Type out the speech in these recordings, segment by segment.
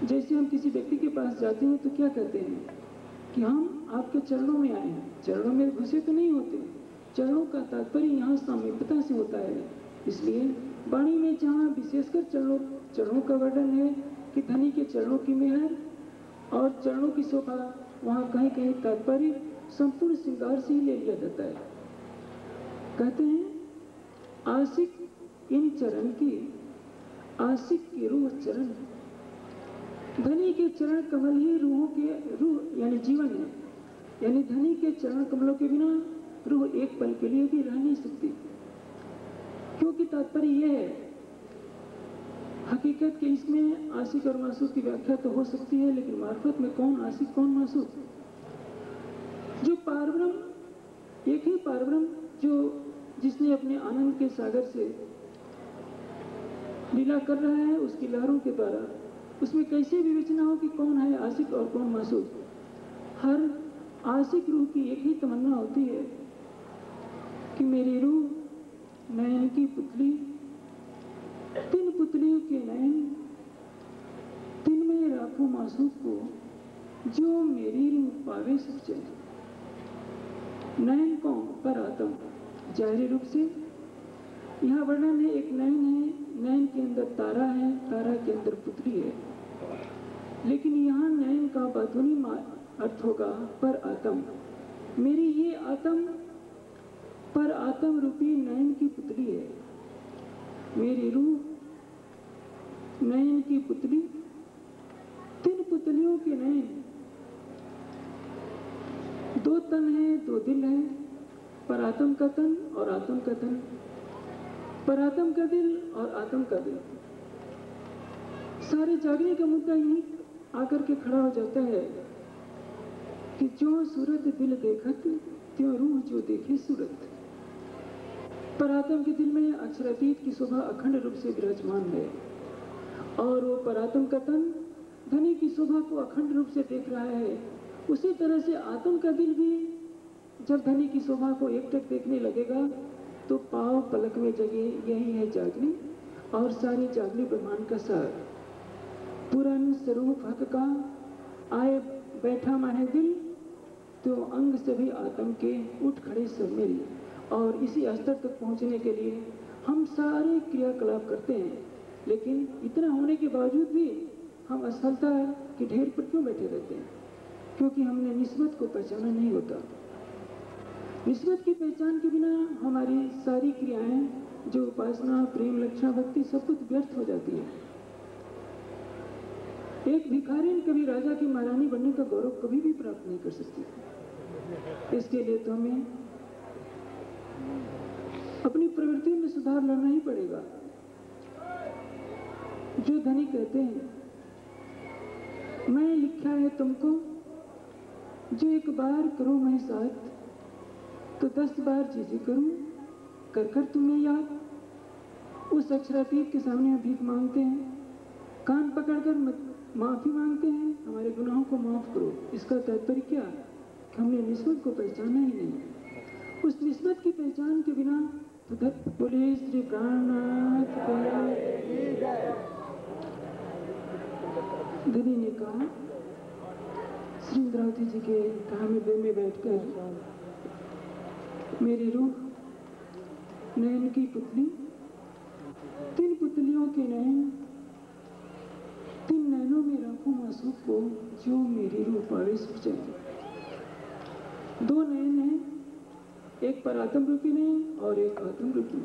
जैसे हम किसी व्यक्ति के पास जाते हैं तो क्या कहते हैं कि हम आपके चरणों में आए हैं। चरणों में घुसे तो नहीं होते, चरणों का तात्पर्य यहाँ सामीप्यता से होता है। इसलिए वाणी में जहाँ विशेषकर चरणों का वर्णन है कि धनी के चरणों की मेहर और चरणों की शोभा, वहाँ कहीं कहीं तात्पर्य संपूर्ण श्रृंगार से ही ले लिया जाता है। कहते हैं आशिक इन चरण की, आशिक की रूह चरण। धनी के चरण कमल ही रूह यानी जीवन है। यानी धनी के चरण कमलों के बिना रूह एक पल के लिए भी रह नहीं सकती। क्योंकि तात्पर्य यह है, हकीकत के इसमें आशिक और मासूक की व्याख्या तो हो सकती है, लेकिन मार्फत में कौन आशिक कौन मासूक? जो पारब्रह्म, एक ही पारब्रह्म जिसने अपने आनंद के सागर से लीला कर रहा है, उसकी लहरों के द्वारा, उसमें कैसे विवेचना हो कि कौन है आशिक और कौन मासूक। हर आशिक रूह की एक ही तमन्ना होती है कि मेरी रूह नयन की पुतली, तीन पुतलियों के नयन, तीन में राखों मासूक को, जो मेरी रूह पावे सुख चैन। नयन कौन? पर आत्म। जाहिर रूप से यहाँ वर्णन है, एक नयन है, नयन के अंदर तारा है, तारा के अंदर पुतली है। लेकिन यहाँ नयन का बातूनी अर्थ होगा पर आत्म। मेरी ये आत्म पर आत्म रूपी नयन की पुतली है। मेरी रूह नयन की पुतली, तीन पुतलियों के नयन, दो तन है, दो दिल है, पर आत्म का तन और आत्म का तन, पर आत्म का दिल और आत्म का दिल। सारे जागने का मुद्दा यही आकर के खड़ा हो जाता है कि जो सूरत दिल देखत, त्यों रूह जो देखे सूरत। परात्म के दिल में अक्षरातीत की शोभा अखंड रूप से विराजमान है, और वो परात्म का तन धनी की शोभा को अखंड रूप से देख रहा है। उसी तरह से आत्म का दिल भी जब धनी की शोभा को एकटक देखने लगेगा तो पाव पलक में जगे। यही है जागनी और सारी जागनी ब्रह्मांड का सार। पुरन स्वरूप हक का आए बैठा माहे दिल, तो अंग सभी आत्म के उठ खड़े सब मिल। और इसी स्तर तक पहुंचने के लिए हम सारे क्रियाकलाप करते हैं, लेकिन इतना होने के बावजूद भी हम असफलता के ढेर पर क्यों बैठे रहते हैं? क्योंकि हमने निस्बत को पहचाना नहीं होता। निस्बत की पहचान के बिना हमारी सारी क्रियाएं, जो उपासना, प्रेम, लक्षणा, भक्ति, सब कुछ व्यर्थ हो जाती है। एक भिखारी कभी राजा की महारानी बनने का गौरव कभी भी प्राप्त नहीं कर सकती। इसके लिए तो हमें अपनी प्रवृत्ति में सुधार लाना ही पड़ेगा। जो धनी कहते हैं, मैं लिखा है तुमको, जो एक बार करो मैं साथ, तो 10 बार जी करूं, कर कर तुम्हें याद। उस अक्षरातीत के सामने भीख मांगते हैं, कान पकड़कर माफी मांगते हैं, हमारे गुनाहों को माफ करो। इसका तात्पर्य क्या? कि हमने निस्बत को पहचाना ही नहीं। उस निस्बत की पहचान के बिना तो बोले श्री प्राणनाथ धनी ने कहा, श्री इंद्रावती जी के कहानी में बैठकर, मेरी रूह नयन की पुतली, तीन पुतलियों के नयन, तीन नयनों में राखूं मासूक को, जो मेरी रूह पावे सुख चैन। दो नयन हैं, एक परात्म रूपी नयन और एक आत्म रूपी।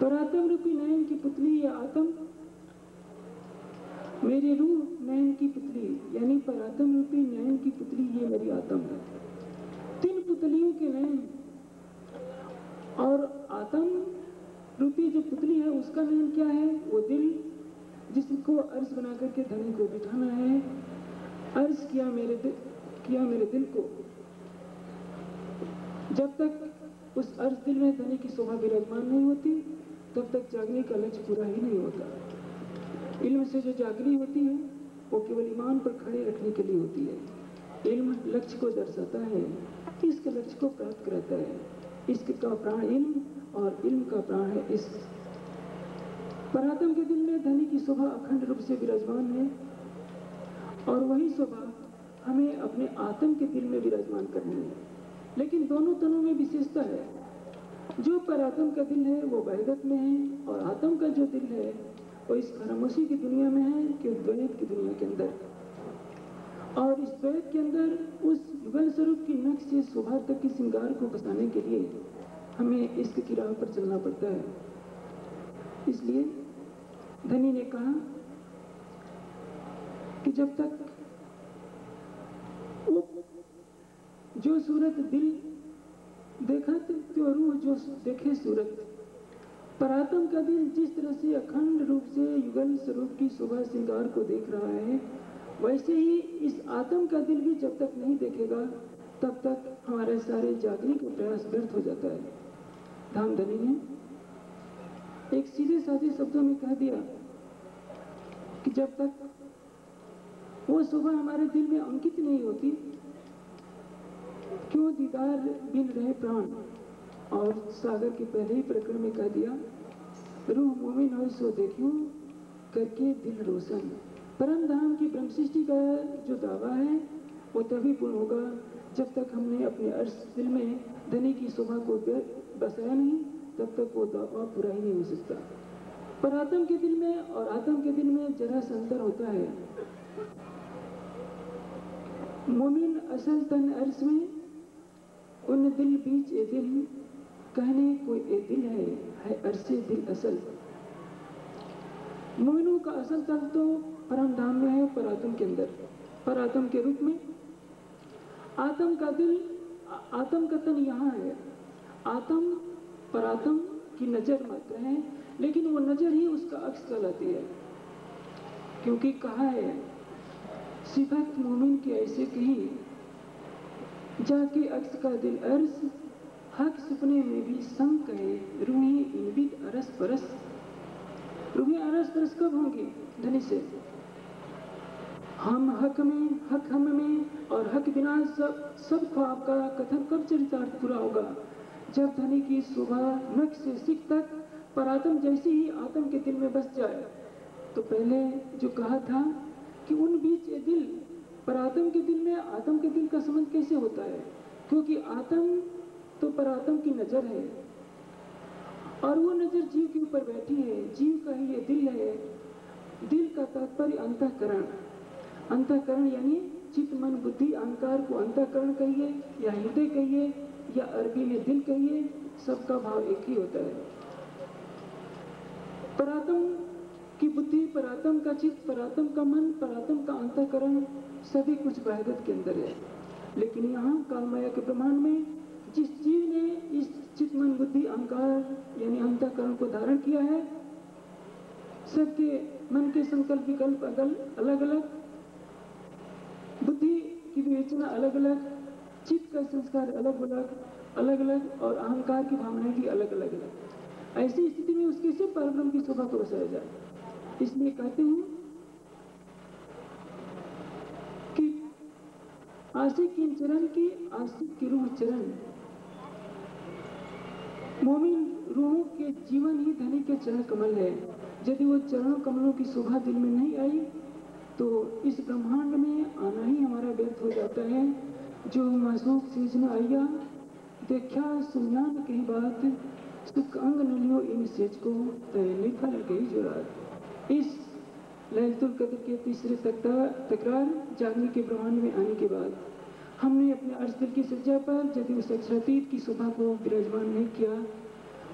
परात्म रूपी नयन की पुतली या आत्म, मेरी रूह नयन की पुतली यानी परात्म रूपी नयन की पुतली, ये मेरी आत्म है। तीन पुतलियों के नयन, और आत्म रूपी जो पुतली है उसका नयन क्या है? वो दिल, जिसको अर्ज बना करके धनी को बिठाना है। अर्ज किया मेरे दिल को। जब तक उस अर्ज दिल में धनी की शोभा विराजमान नहीं होती, तब तक जागने का लक्ष्य पूरा ही नहीं होता। इल्म से जो जागनी होती है वो केवल ईमान पर खड़े रखने के लिए होती है। इल्म लक्ष्य को दर्शाता है, इश्क लक्ष्य को प्राप्त कराता है। इश्क का प्राण इल्म और इल्म का प्राण है इश्क। परात्म के दिल में धनी की शोभा अखंड रूप से विराजमान है और वही शोभा हमें अपने आत्म के दिल में विराजमान करनी है। लेकिन दोनों तनों में विशेषता है। जो परात्म का दिल है वो वैदत में है और आत्म का जो दिल है वो इस खामोशी की दुनिया में है कि द्वैत की दुनिया के अंदर। और इस द्वैत के अंदर उस युगल स्वरूप की नख से शोभा तक की श्रृंगार को बसाने के लिए हमें इश्क की राह पर चलना पड़ता है। इसलिए धनी ने कहा कि जब तक वो जो सूरत दिल देखत त्यो रूह जो देखे सूरत। परात्म का दिल जिस तरह से अखंड रूप से युगल स्वरूप की शोभा श्रृंगार को देख रहा है, वैसे ही इस आत्म का दिल भी जब तक नहीं देखेगा तब तक हमारे सारे जागने का प्रयास व्यर्थ हो जाता है। धामधनी ने एक सीधे साधे शब्दों में कह दिया कि जब तक वो शोभा हमारे दिल में अंकित नहीं होती, क्यों दीदार बिन रहे प्राण। और सागर के पहले ही प्रकरण में कह दिया, रूह मोमिन और सो देखियो करके दिल रोशन। परम धाम की ब्रह्म सृष्टि का जो दावा है वो तभी पूर्ण होगा जब तक हमने अपने अर्श दिल में धनी की शोभा को बसाया नहीं, तब तक वो दावा पूरा ही नहीं हो सकता। पर आत्म के दिल में और आत्म के दिल में जरा सा अंतर होता है। मोमिन असल तन अर्श में उन दिल बीच ए दिल कहने कोई ए दिल है अर्शे दिल असल। मोमिनों का असल तल तो परम धाम में है, परात्म के अंदर, परात्म के रूप में। आत्म का दिल, आत्म का तन यहाँ है। आत्म परात्म की नजर मात्र है, लेकिन वो नजर ही उसका अक्स कहलाती है। क्योंकि कहा है सिफत मोमिन की ऐसे कही जाके अक्स का दिल अर्श हक सुपने में भी संग कहे रूही इनबिद अरस परस। रूही अरस परस कब होंगी धनी से? हम हक में, हक हम में और हक बिना सब ख्वाब का कथन कब चरितार्थ पूरा होगा? जब धनी की शोभा नख से सिख तक परात्म जैसी ही आत्म के दिल में बस जाए। तो पहले जो कहा था कि उन बीच ये दिल, परात्म के दिल में आत्म के दिल का संबंध कैसे होता है? क्योंकि आत्म तो परात्म की नजर है और वो नजर जीव के ऊपर बैठी है। जीव का ही ये दिल है। दिल का तात्पर्य अंतःकरण। अंतःकरण यानी चित्त मन बुद्धि अहंकार को अंतःकरण कहिए या हृदय कहिए या अरबी में दिल कहिए, सबका भाव एक ही होता है। परात्म की बुद्धि, परात्म का चित्त, परात्म का मन, परात्म का अंतःकरण सभी कुछ वहदत के अंदर है। लेकिन यहाँ कालमाया के प्रमाण में जिस जीव ने इस चित्त मन बुद्धि अहंकार यानी अंतःकरण को धारण किया है, सबके मन के संकल्प विकल्प अलग अलग, बुद्धि की विवेचना अलग अलग, चित्त का संस्कार अलग अलग और अहंकार की भावनाएं भी अलग अलग है। ऐसी स्थिति में उसके से परब्रह्म की शोभा को बसाया जाए। इसलिए कहते हैं कि आशिक की चरण की आशिक की रूह चरण। मोमिन रूहों के जीवन ही धनी के चरण कमल है। यदि वो चरणों कमलों की शोभा दिल में नहीं आई तो इस ब्रह्मांड में आना ही हमारा व्यर्थ हो जाता है। जो मासूक सीज न आइया देखा सुनियान कही बात, सुख अंग न लियो इन सेज को तैली फल गई जो रात। इस लैलतुल कद्र के तीसरे तकरार जागने के ब्रह्मांड में आने के बाद हमने अपने अर्श दिल की सज्जा पर यदि उस अक्षरातीत की शोभा को विराजमान नहीं किया,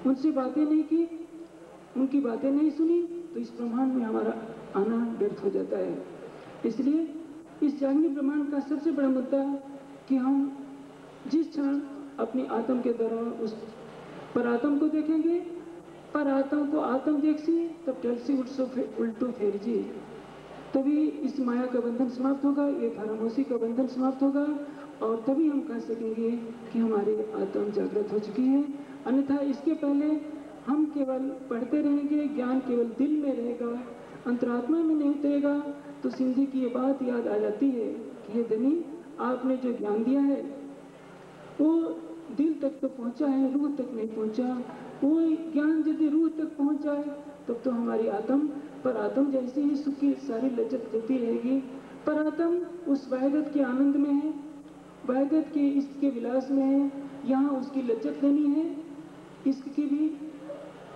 उनसे बातें नहीं की, उनकी बातें नहीं सुनी, तो इस ब्रह्मांड में हमारा आना व्यर्थ हो जाता है। इसलिए इस जागने ब्रह्मांड का सबसे बड़ा मुद्दा कि हम जिस क्षण अपनी आत्म के द्वारा उस परात्म को देखेंगे, परात्म को आत्म देख सी तब टल सी उल्टो फेर जी, तभी इस माया का बंधन समाप्त होगा, ये खामोशी का बंधन समाप्त होगा और तभी हम कह सकेंगे कि हमारी आत्म जागृत हो चुकी है। अन्यथा इसके पहले हम केवल पढ़ते रहेंगे, ज्ञान केवल दिल में रहेगा, अंतरात्मा में नहीं उतरेगा। तो सिंधी की ये बात याद आ जाती है कि हे धनी, आपने जो ज्ञान दिया है वो दिल तक तो पहुंचा है, रूह तक नहीं पहुंचा। वो ज्ञान यदि रूह तक पहुंच जाए तब तो हमारी आत्म पर आत्म जैसी ही सुख की सारी लज्जत देती रहेगी। पर आत्म उस वहदत के आनंद में है, वहदत के इश्क के विलास में है। यहाँ उसकी लज्जत लेनी है, इश्क की भी,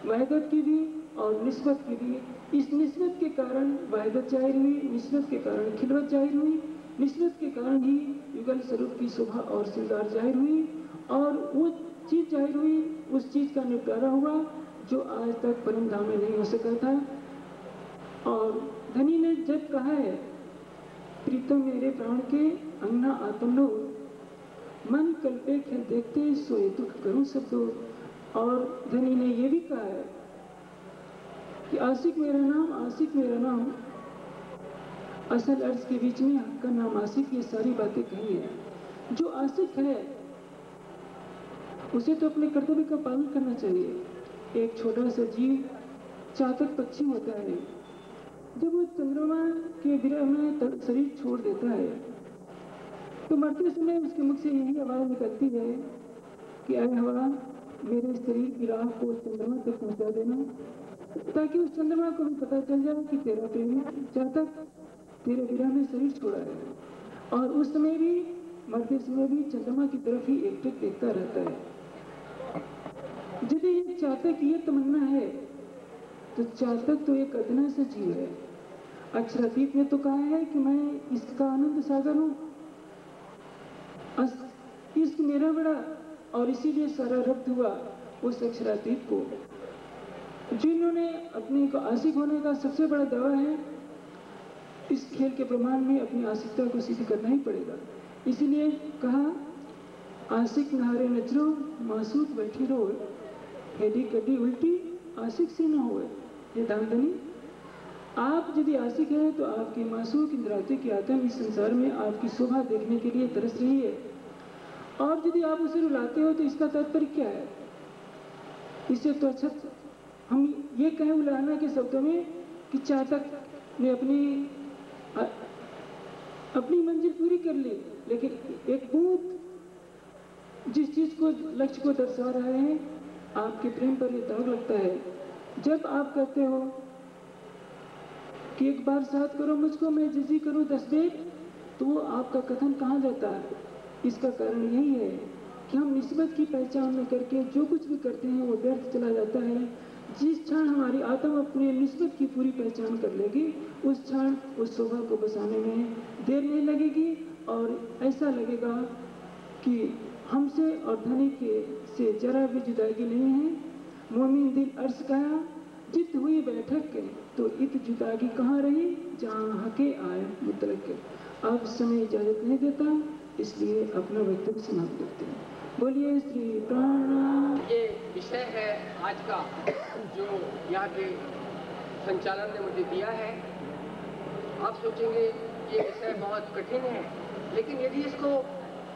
वहदत की भी और निस्बत की भी। इस निस्बत के कारण वहदत जाहिर हुई, निस्बत के कारण खिलवत जाहिर हुई, निस्बत के कारण ही युगल स्वरूप की शोभा और श्रृंगार जाहिर हुई और वो चीज़ जाहिर हुई, उस चीज़ का निपटारा हुआ जो आज तक परम धाम में नहीं हो सका था। और धनी ने जब कहा है, प्रीतम मेरे प्राण के अंगना आत्म लो, मन कल्पे खेल देखते सोए दुख करूं सब दो। और धनी ने यह भी कहा है कि आशिक मेरा नाम, आशिक मेरा नाम, असल अर्ज के बीच में हक का नाम आशिक, ये सारी बातें कही है। जो आशिक है उसे तो अपने कर्तव्य का पालन करना चाहिए। एक छोटा सा जीव चातक पक्षी होता है, जब वो चंद्रमा के विरह में शरीर छोड़ देता है तो मरते समय उसके मुख से यही आवाज़ निकलती है कि अरे हवा, मेरे शरीर की राह को चंद्रमा तक पहुंचा देना, ताकि उस चंद्रमा को भी पता चल जाए कि तेरा प्रेमी चातक तेरे विरह में शरीर छोड़ा है। और उस समय भी, मरते समय भी चंद्रमा की तरफ ही एकटक देखता रहता है। यदि चातक ये तमन्ना है तो चातक तो एक अदना सा जीव है। अक्षरातीत ने तो कहा है कि मैं इसका आनंद सागर हूँ, इश्क मेरा बड़ा, और इसीलिए सारा रब्त हुआ उस अक्षरातीत को। जिन्होंने अपने को आशिक होने का सबसे बड़ा दावा है, इस खेल के प्रमाण में अपनी आशिकता को सिद्ध करना ही पड़ेगा। इसीलिए कहा, आशिक नहारे नजरो मासूक बैठी रो, हेडी कटी उल्टी आशिक सी न होए। ये दामदनी, आप यदि आशिक हैं तो आपकी मासूक इंद्रावती की आत्मा इस संसार में आपकी शोभा देखने के लिए तरस रही है, और यदि आप उसे रुलाते हो तो इसका तात्पर्य क्या है? इससे तो अच्छा हम ये कहें उलाहना के शब्दों में कि चातक ने अपनी मंजिल पूरी कर ली, लेकिन एक बूंद जिस चीज को, लक्ष्य को दर्शा रहा है, आपके प्रेम पर ये दाग लगता है। जब आप कहते हो कि एक बार साथ करो मुझको, मैं जिजी करूं 10 बेर, तो वो आपका कथन कहाँ जाता है? इसका कारण यही है कि हम निस्बत की पहचान न करके जो कुछ भी करते हैं वो व्यर्थ चला जाता है। जिस क्षण हमारी आत्मा अपनी निस्बत की पूरी पहचान कर लेगी, उस क्षण उस शोभा को बसाने में देर नहीं लगेगी और ऐसा लगेगा कि हमसे और धनी के से जरा भी जुदाई नहीं है। मोमिन दिल अर्ज कहा, जित हुई बैठक के तो इत जुदागी कहाँ रही, जहाँ हके आए मुतलक। अब समय इजाजत नहीं देता, इसलिए अपना वक्तव्य समाप्त करते हैं। बोलिए श्री प्राण। ये विषय है आज का जो यहाँ के संचालन ने मुझे दिया है। आप सोचेंगे ये विषय बहुत कठिन है, लेकिन यदि इसको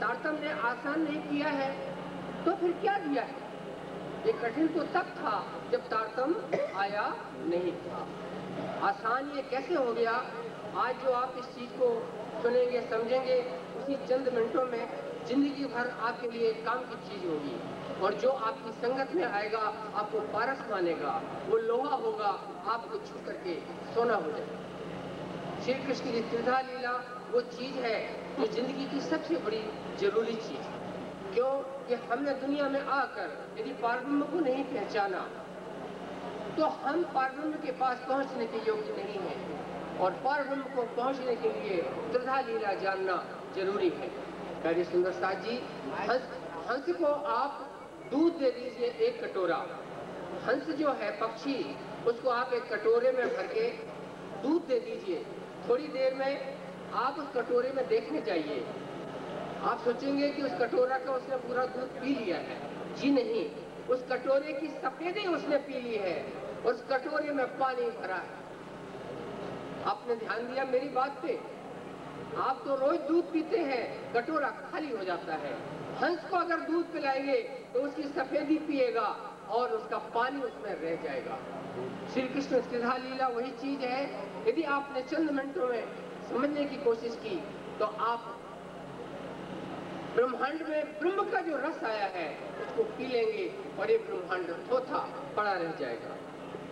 तारतम्य ने आसान नहीं किया है तो फिर क्या दिया है? ये कठिन तो तब था जब तारतम्य आया नहीं था। आसान ये कैसे हो गया? आज जो आप इस चीज को सुनेंगे, समझेंगे, उसी चंद मिनटों में जिंदगी भर आपके लिए काम की चीज होगी। और जो आपकी संगत में आएगा आपको पारस मानेगा, वो लोहा होगा, आपको छू करके सोना हो जाएगा। श्री कृष्ण की त्रिधा लीला वो चीज है जो जिंदगी की सबसे बड़ी जरूरी चीज है। क्यों? कि हमने दुनिया में आकर यदि पारब्रह्म को नहीं पहचाना तो हम पारब्रह्म के पास पहुंचने के योग्य नहीं है, और पारब्रह्म को पहुंचने के लिए त्रिधा लीला जानना जरूरी है। प्यारे सुंदर साथ जी, हंस को आप दूध दे दीजिए 1 कटोरा। हंस जो है पक्षी, उसको आप एक कटोरे में भर के दूध दे दीजिए। थोड़ी देर में आप उस कटोरे में देखने जाइए, आप सोचेंगे कि उस कटोरा का उसने पूरा दूध पी लिया है। जी नहीं, उस कटोरे की सफेदी उसने पी ली है, उस कटोरे में पानी भरा है। आपने ध्यान दिया मेरी बात पे? आप तो रोज दूध पीते हैं, कटोरा खाली हो जाता है। हंस को अगर दूध पिलाएंगे तो उसकी सफेदी पिएगा और उसका पानी उसमें रह जाएगा। श्री कृष्ण त्रिधा लीला वही चीज है। यदि आपने चंद मिनटों में समझने की कोशिश की तो आप ब्रह्मांड में ब्रह्म का जो रस आया है उसको पी लेंगे और ये ब्रह्मांड थोथा पड़ा रह जाएगा।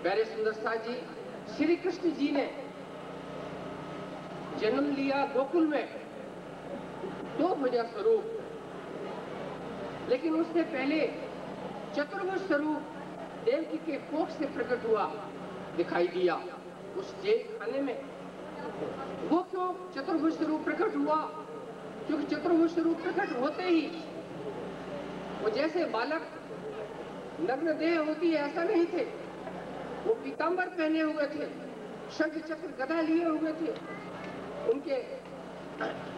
प्यारे सुंदर साथ जी, श्री कृष्ण जी ने जन्म लिया गोकुल में, 2 भुजा स्वरूप, लेकिन उससे पहले चतुर्भुज स्वरूप देवकी के कोख से प्रकट हुआ, दिखाई दिया उस जेल खाने में। वो क्यों चतुर्भुज स्वरूप प्रकट हुआ? क्योंकि चतुर्भुज स्वरूप प्रकट होते ही वो जैसे बालक नग्न देह होती है ऐसा नहीं थे, वो पीतांबर पहने हुए थे, शंख चक्र गदा लिए हुए थे, उनके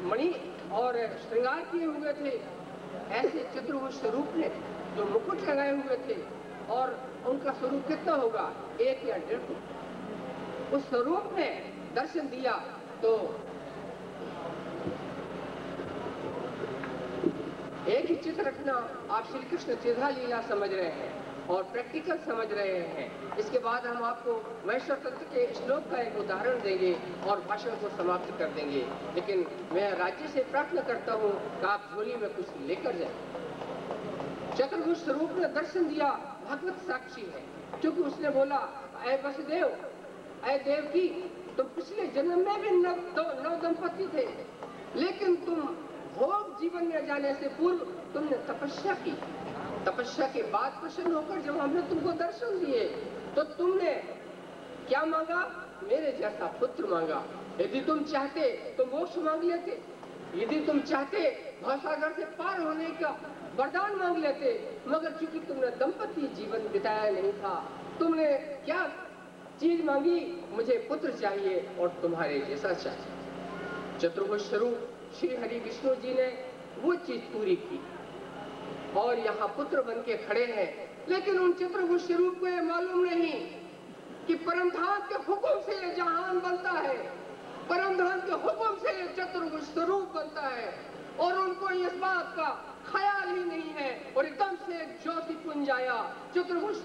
मणि और श्रृंगार किए हुए थे। ऐसे चतुर्भुज स्वरूप ने जो मुकुट लगाए हुए थे, और उनका स्वरूप कितना होगा, 1 या 1.5 फुट। उस स्वरूप ने दर्शन दिया तो एक ही चित्र रखना, आप श्री कृष्ण त्रिधा लीला समझ रहे हैं और प्रैक्टिकल समझ रहे हैं। इसके बाद हम आपको वैष्णव तंत्र के श्लोक का एक उदाहरण देंगे और भाषण को समाप्त कर देंगे। लेकिन मैं राज्य से प्रार्थना करता हूँ कि आप झोली में कुछ लेकर जाए। चतुर्भुज स्वरूप ने दर्शन दिया, भागवत साक्षी है, क्योंकि उसने बोला, ऐ वसुदेव, ऐ देवकी, तुम पिछले जन्म में भी नव दंपति थे, लेकिन तुम भोग जीवन में जाने से पूर्व तुमने तपस्या की। तपस्या के बाद प्रसन्न होकर जब हमने तुमको दर्शन दिए तो तुमने क्या मांगा? मेरे जैसा पुत्र मांगा। यदि तुम चाहते तो मोक्ष मांग लेते, यदि तुम चाहते भवसागर से पार होने का वरदान मांग लेते, मगर चूंकि तुमने दंपति जीवन बिताया नहीं था, तुमने क्या चीज मांगी? मुझे पुत्र चाहिए और तुम्हारे जैसा चाहिए। चतुर्भुज स्वरूप श्री हरि विष्णु जी ने वो चीज पूरी की और यहाँ पुत्र बन के खड़े हैं। लेकिन उन चतुर्भुज स्वरूप को ये मालूम नहीं कि परमधाम के हुक्म से ये जहान बनता है, परमधाम के हुक्म से ये चतुर्भुज स्वरूप बनता है, और उनको इस बात का ख्याल ही नहीं है। और एकदम से ज्योति पुंज आया, चतुर्भुज